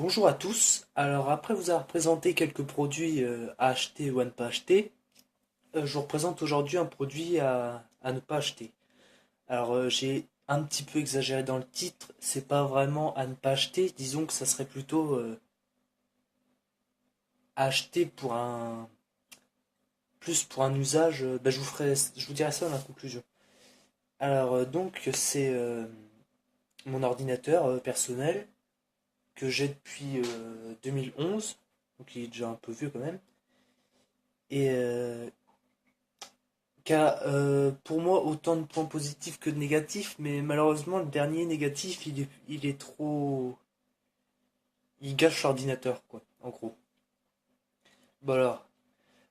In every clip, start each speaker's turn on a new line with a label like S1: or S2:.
S1: Bonjour à tous. Alors après vous avoir présenté quelques produits à acheter ou à ne pas acheter, je vous représente aujourd'hui un produit à ne pas acheter. Alors j'ai un petit peu exagéré dans le titre, c'est pas vraiment à ne pas acheter, disons que ça serait plutôt à acheter pour un plus pour un usage. Je vous dirai ça dans la conclusion. Alors donc c'est mon ordinateur personnel que j'ai depuis 2011, donc il est déjà un peu vieux quand même. Et qui a pour moi autant de points positifs que de négatifs, mais malheureusement le dernier négatif il est trop. Il gâche l'ordinateur quoi, en gros. Bon alors,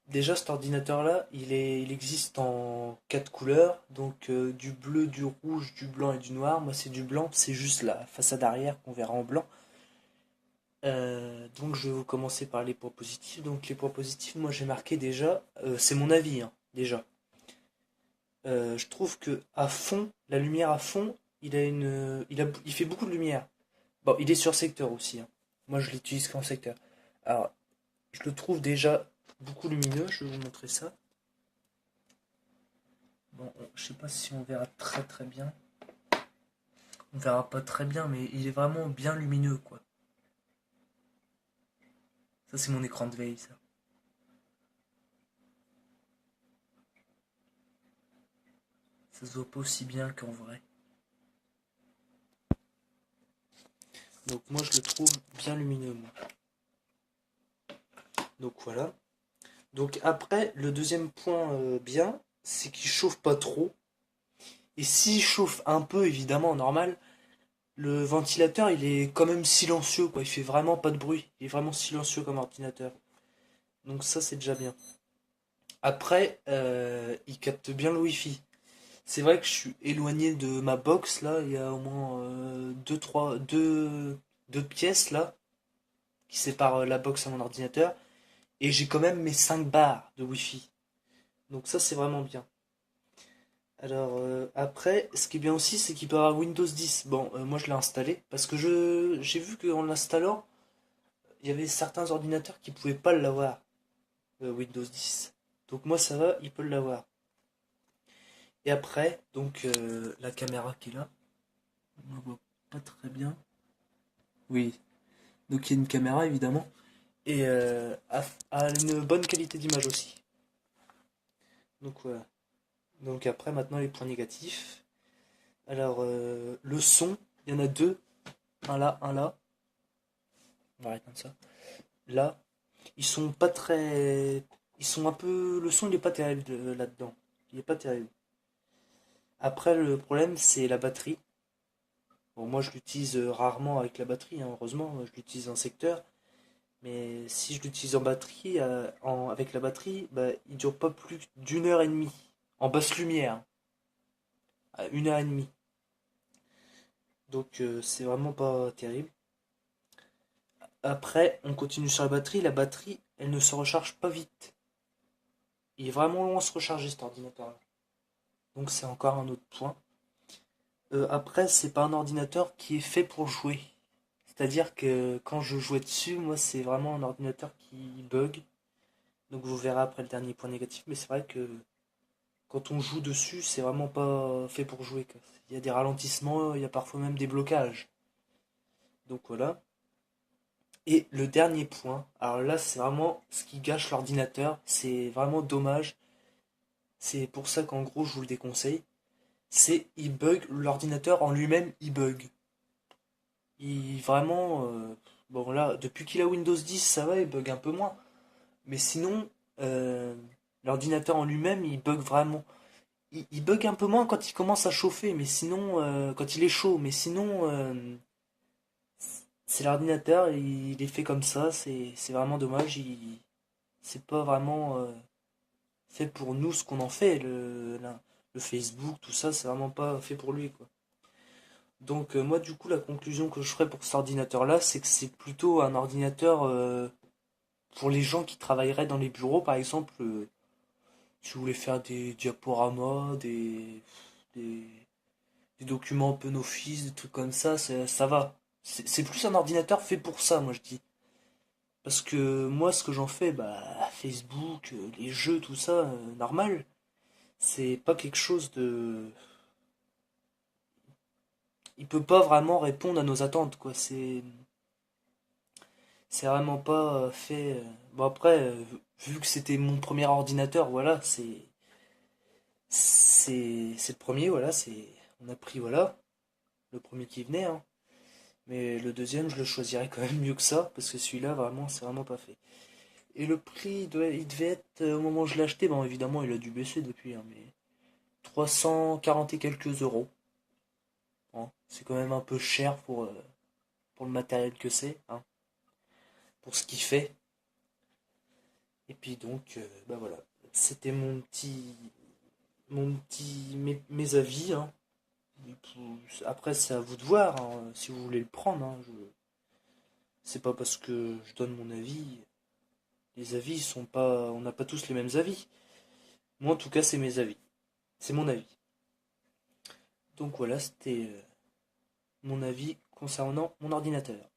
S1: déjà cet ordinateur là, il existe en quatre couleurs, donc du bleu, du rouge, du blanc et du noir. Moi c'est du blanc, c'est juste la façade arrière qu'on verra en blanc. Donc je vais vous commencer par les points positifs. Donc les points positifs, moi j'ai marqué déjà, c'est mon avis hein, déjà. Je trouve que à fond, la lumière à fond, il fait beaucoup de lumière. Bon, il est sur secteur aussi, hein. Moi, je l'utilise qu'en secteur. Alors, je le trouve déjà beaucoup lumineux. Je vais vous montrer ça. Bon, je sais pas si on verra très très bien. On verra pas très bien, mais il est vraiment bien lumineux, quoi. Ça, c'est mon écran de veille, ça. Ça se voit pas aussi bien qu'en vrai. Donc moi, je le trouve bien lumineux, moi. Donc voilà. Donc après, le deuxième point bien, c'est qu'il chauffe pas trop. Et s'il chauffe un peu, évidemment, normal, le ventilateur, il est quand même silencieux, quoi. Il fait vraiment pas de bruit. Il est vraiment silencieux comme ordinateur. Donc ça, c'est déjà bien. Après, il capte bien le Wi-Fi. C'est vrai que je suis éloigné de ma box, là. Il y a au moins deux pièces, là, qui séparent la box à mon ordinateur. Et j'ai quand même mes 5 barres de Wi-Fi. Donc ça, c'est vraiment bien. Alors après, ce qui est bien aussi, c'est qu'il peut avoir Windows 10. Bon, moi je l'ai installé parce que j'ai vu qu'en l'installant, il y avait certains ordinateurs qui pouvaient pas l'avoir, Windows 10. Donc moi ça va, il peut l'avoir. Et après, donc la caméra qui est là, on ne voit pas très bien. Oui, donc il y a une caméra évidemment et a une bonne qualité d'image aussi. Donc voilà. Donc après maintenant les points négatifs. Alors le son, il y en a deux, un là, un là. On va arrêter comme ça. Là, ils sont pas très. Ils sont un peu. Le son, il est pas terrible là-dedans. Il est pas terrible. Après, le problème, c'est la batterie. Bon, moi, je l'utilise rarement avec la batterie, hein, heureusement. Je l'utilise en secteur. Mais si je l'utilise en batterie, avec la batterie, bah, il dure pas plus d'une heure et demie. En basse lumière. À une heure et demie. Donc, c'est vraiment pas terrible. Après, on continue sur la batterie. La batterie, elle ne se recharge pas vite. Il est vraiment long à se recharger cet ordinateur-là. Donc c'est encore un autre point. Après, c'est pas un ordinateur qui est fait pour jouer. C'est-à-dire que quand je jouais dessus, moi c'est vraiment un ordinateur qui bug. Donc vous verrez après le dernier point négatif, mais c'est vrai que quand on joue dessus, c'est vraiment pas fait pour jouer, quoi. Il y a des ralentissements, il y a parfois même des blocages. Donc voilà. Et le dernier point, alors là c'est vraiment ce qui gâche l'ordinateur, c'est vraiment dommage. C'est pour ça qu'en gros je vous le déconseille. C'est il bug, l'ordinateur en lui-même il bug. Il vraiment. Bon, là, depuis qu'il a Windows 10, ça va, il bug un peu moins. Mais sinon, euh, l'ordinateur en lui-même, il bug vraiment. Il bug un peu moins quand il commence à chauffer, mais sinon, quand il est chaud. Mais sinon, c'est l'ordinateur, il est fait comme ça, c'est vraiment dommage. C'est pas vraiment fait pour nous ce qu'on en fait. Le Facebook, tout ça, c'est vraiment pas fait pour lui, quoi. Donc moi du coup la conclusion que je ferais pour cet ordinateur là c'est que c'est plutôt un ordinateur pour les gens qui travailleraient dans les bureaux par exemple si vous voulez faire des diaporamas, des, des documents open office, des trucs comme ça, ça va. C'est plus un ordinateur fait pour ça, moi je dis. Parce que moi, ce que j'en fais, bah, Facebook, les jeux, tout ça, normal, c'est pas quelque chose de. Il peut pas vraiment répondre à nos attentes, quoi. C'est vraiment pas fait. Bon, après, vu que c'était mon premier ordinateur, voilà, c'est le premier, voilà, on a pris, voilà, le premier qui venait, hein. Mais le deuxième, je le choisirais quand même mieux que ça, parce que celui-là, vraiment, c'est vraiment pas fait. Et le prix, il devait être, au moment où je l'ai acheté, bon, évidemment, il a dû baisser depuis, hein, mais 340 et quelques euros, hein. C'est quand même un peu cher pour le matériel que c'est, hein, pour ce qu'il fait. Et puis donc, bah voilà, c'était mes avis, hein. Après, c'est à vous de voir, hein, si vous voulez le prendre, hein. C'est pas parce que je donne mon avis. Les avis sont pas. On n'a pas tous les mêmes avis. Moi, en tout cas, c'est mes avis. C'est mon avis. Donc voilà, c'était mon avis concernant mon ordinateur.